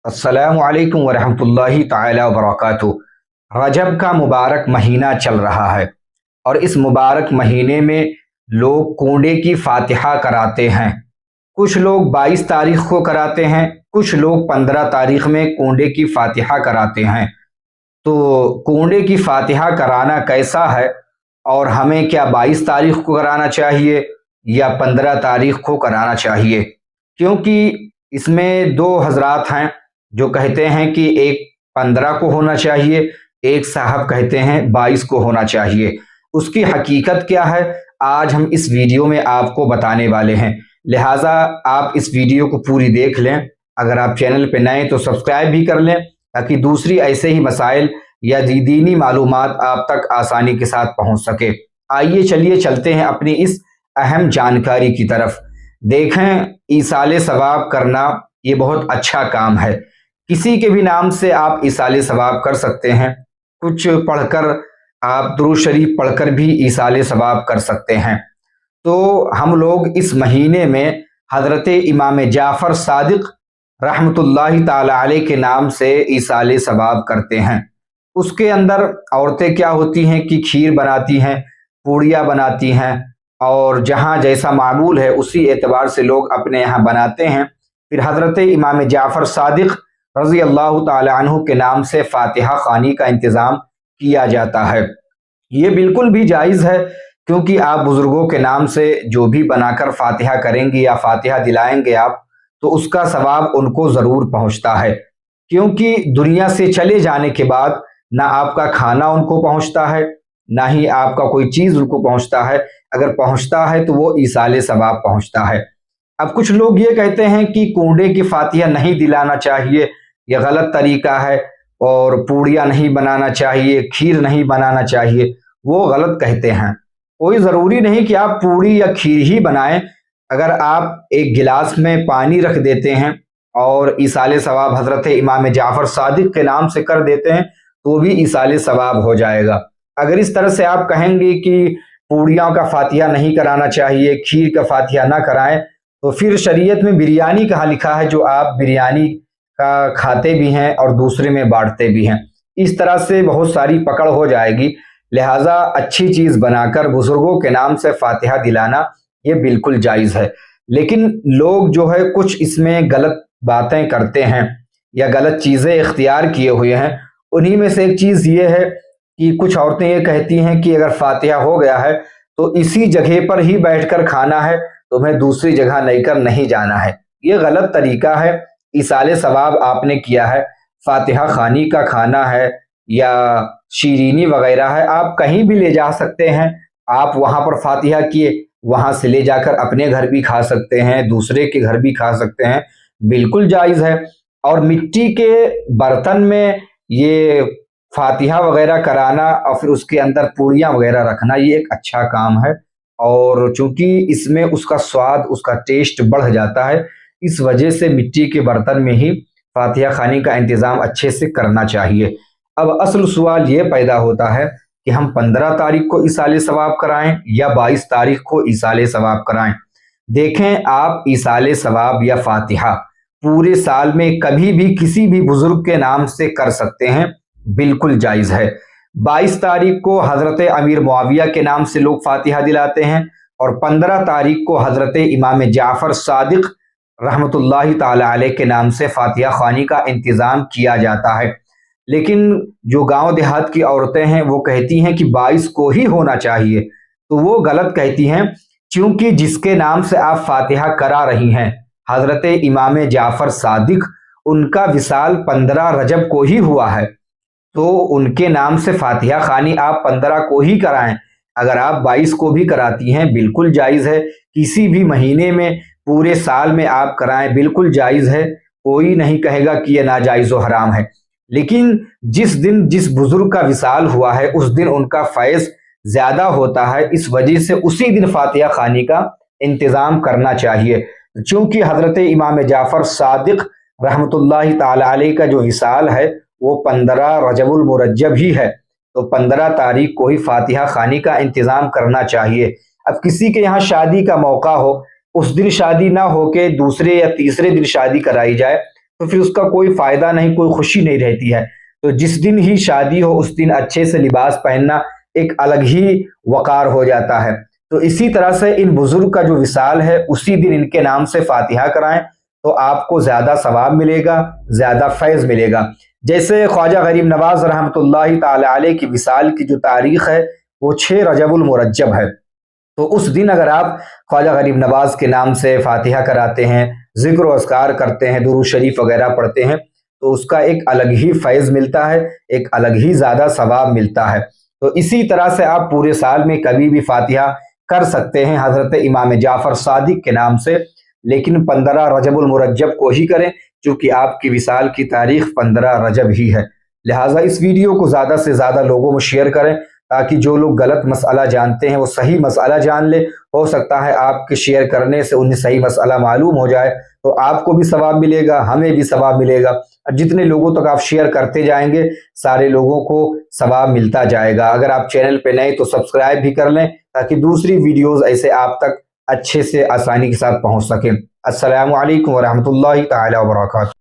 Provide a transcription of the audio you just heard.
अस्सलामु अलैकुम वरहमतुल्लाहि ताला वबरकातुहू। रजब का मुबारक महीना चल रहा है और इस मुबारक महीने में लोग कोंडे की फातिहा कराते हैं। कुछ लोग 22 तारीख को कराते हैं, कुछ लोग 15 तारीख में कोंडे की फातिहा कराते हैं। तो कोंडे की फातिहा कराना कैसा है और हमें क्या 22 तारीख को कराना चाहिए या 15 तारीख को कराना चाहिए? क्योंकि इसमें दो हजरात हैं जो कहते हैं कि एक 15 को होना चाहिए, एक साहब कहते हैं 22 को होना चाहिए। उसकी हकीकत क्या है आज हम इस वीडियो में आपको बताने वाले हैं, लिहाजा आप इस वीडियो को पूरी देख लें। अगर आप चैनल पर नए तो सब्सक्राइब भी कर लें ताकि दूसरी ऐसे ही मसाइल या दीनी मालूमात आप तक आसानी के साथ पहुंच सके। आइए चलिए चलते हैं अपनी इस अहम जानकारी की तरफ। देखें, ईसाले सवाब करना ये बहुत अच्छा काम है। किसी के भी नाम से आप ईसाले सवाब कर सकते हैं। कुछ पढ़कर आप दुरूद शरीफ पढ़कर भी ईसाले सवाब कर सकते हैं। तो हम लोग इस महीने में हजरत इमाम जाफ़र सादिक रहमतुल्लाहि ताला अलैह के नाम से ईसाले सवाब करते हैं। उसके अंदर औरतें क्या होती हैं कि खीर बनाती हैं, पूड़ियाँ बनाती हैं और जहाँ जैसा मामूल है उसी एतबार से लोग अपने यहाँ बनाते हैं। फिर हज़रत इमाम जाफ़र सादिक रज़ी अल्लाह ताला अन्हु के नाम से फ़ातिहा ख़ानी का इंतज़ाम किया जाता है। ये बिल्कुल भी जायज़ है, क्योंकि आप बुज़ुर्गों के नाम से जो भी बनाकर फ़ातिहा करेंगे या फ़ातिहा दिलाएंगे आप, तो उसका सवाब उनको ज़रूर पहुँचता है। क्योंकि दुनिया से चले जाने के बाद ना आपका खाना उनको पहुँचता है, ना ही आपका कोई चीज़ उनको पहुँचता है। अगर पहुँचता है तो वो ईसाले सवाब पहुँचता है। अब कुछ लोग ये कहते हैं कि कोंडे की फातिहा नहीं दिलाना चाहिए, यह गलत तरीका है, और पूड़ियाँ नहीं बनाना चाहिए, खीर नहीं बनाना चाहिए। वो गलत कहते हैं। कोई ज़रूरी नहीं कि आप पूड़ी या खीर ही बनाएं। अगर आप एक गिलास में पानी रख देते हैं और ईसाले सवाब हज़रत इमाम जाफ़र सादिक के नाम से कर देते हैं तो भी ईसाले सवाब हो जाएगा। अगर इस तरह से आप कहेंगे कि पूड़ियों का फातिहा नहीं कराना चाहिए, खीर का फातिहा ना कराएं, तो फिर शरीयत में बिरयानी कहाँ लिखा है जो आप बिरयानी का खाते भी हैं और दूसरे में बांटते भी हैं। इस तरह से बहुत सारी पकड़ हो जाएगी। लिहाजा अच्छी चीज़ बनाकर बुजुर्गों के नाम से फातिहा दिलाना ये बिल्कुल जायज़ है। लेकिन लोग जो है कुछ इसमें गलत बातें करते हैं या गलत चीज़ें इख्तियार किए हुए हैं। उन्हीं में से एक चीज़ ये है कि कुछ औरतें ये कहती हैं कि अगर फातिहा हो गया है तो इसी जगह पर ही बैठकर खाना है, तुम्हें दूसरी जगह लेकर नहीं जाना है। ये गलत तरीका है। ईसाले सवाब आपने किया है, फातिहा खानी का खाना है या शीरीनी वगैरह है, आप कहीं भी ले जा सकते हैं। आप वहाँ पर फातिहा किए, वहाँ से ले जाकर अपने घर भी खा सकते हैं, दूसरे के घर भी खा सकते हैं, बिल्कुल जायज़ है। और मिट्टी के बर्तन में ये फातिहा वगैरह कराना और फिर उसके अंदर पूड़ियाँ वगैरह रखना ये एक अच्छा काम है, और चूंकि इसमें उसका स्वाद, उसका टेस्ट बढ़ जाता है, इस वजह से मिट्टी के बर्तन में ही फातिहा खानी का इंतज़ाम अच्छे से करना चाहिए। अब असल सवाल ये पैदा होता है कि हम 15 तारीख को ईसाले सवाब कराएं या 22 तारीख को ईसाले सवाब कराएं। देखें, आप ईसाले सवाब या फातिहा पूरे साल में कभी भी किसी भी बुजुर्ग के नाम से कर सकते हैं, बिल्कुल जायज़ है। 22 तारीख को हज़रत अमीर मुआविया के नाम से लोग फातिहा दिलाते हैं और 15 तारीख को हज़रत इमाम जाफ़र सादिक रहमतुल्लाहि ताला अलैह के नाम से फातिहा ख़ानी का इंतज़ाम किया जाता है। लेकिन जो गांव देहात की औरतें हैं वो कहती हैं कि 22 को ही होना चाहिए, तो वो गलत कहती हैं। क्योंकि जिसके नाम से आप फातिहा करा रही हैं हज़रत इमाम जाफ़र सादिक, उनका विसाल 15 रजब को ही हुआ है, तो उनके नाम से फातिहा खानी आप 15 को ही कराएं। अगर आप 22 को भी कराती हैं बिल्कुल जायज़ है। किसी भी महीने में पूरे साल में आप कराएं, बिल्कुल जायज़ है। कोई नहीं कहेगा कि यह नाजायज़ व हराम है। लेकिन जिस दिन जिस बुजुर्ग का विसाल हुआ है उस दिन उनका फैज़ ज़्यादा होता है, इस वजह से उसी दिन फातिहा खानी का इंतज़ाम करना चाहिए। चूँकि हज़रत इमाम जाफ़र सादिक रहमतुल्लाहि ताला अलैह का जो विसाल है वो 15 रजबुल मुरज्जब ही है, तो 15 तारीख को ही फातिहा खानी का इंतज़ाम करना चाहिए। अब किसी के यहाँ शादी का मौका हो, उस दिन शादी ना हो के दूसरे या तीसरे दिन शादी कराई जाए तो फिर उसका कोई फ़ायदा नहीं, कोई खुशी नहीं रहती है। तो जिस दिन ही शादी हो उस दिन अच्छे से लिबास पहनना एक अलग ही वक़ार हो जाता है। तो इसी तरह से इन बुज़ुर्ग का जो विसाल है उसी दिन इनके नाम से फ़ातिहा कराएं तो आपको ज़्यादा सवाब मिलेगा, ज़्यादा फैज़ मिलेगा। जैसे ख्वाजा गरीब नवाज़ रहमतुल्लाहि ताला अलैह की विसाल की जो तारीख़ है वो 6 रजबुल मुरज्जब है। तो उस दिन अगर आप ख्वाजा गरीब नवाज़ के नाम से फ़ातिहा कराते हैं, ज़िक्र व अस्कार करते हैं, दुरूद शरीफ वगैरह पढ़ते हैं, तो उसका एक अलग ही फैज़ मिलता है, एक अलग ही ज़्यादा सवाब मिलता है। तो इसी तरह से आप पूरे साल में कभी भी फ़ातिहा कर सकते हैं हज़रत इमाम जाफ़र सादिक के नाम से, लेकिन 15 रजबुल मुरज्जब को ही करें, चूँकि आपकी विसाल की तारीख़ 15 रजब ही है। लिहाजा इस वीडियो को ज़्यादा से ज़्यादा लोगों में शेयर करें ताकि जो लोग गलत मसला जानते हैं वो सही मसला जान ले। हो सकता है आपके शेयर करने से उन्हें सही मसला मालूम हो जाए, तो आपको भी सवाब मिलेगा, हमें भी सवाब मिलेगा। और जितने लोगों तक आप शेयर करते जाएंगे सारे लोगों को सवाब मिलता जाएगा। अगर आप चैनल पे नए तो सब्सक्राइब भी कर लें ताकि दूसरी वीडियोज़ ऐसे आप तक अच्छे से आसानी के साथ पहुँच सकें। अस्सलामु अलैकुम वरहमतुल्लाहि ताला वबरकातुहू।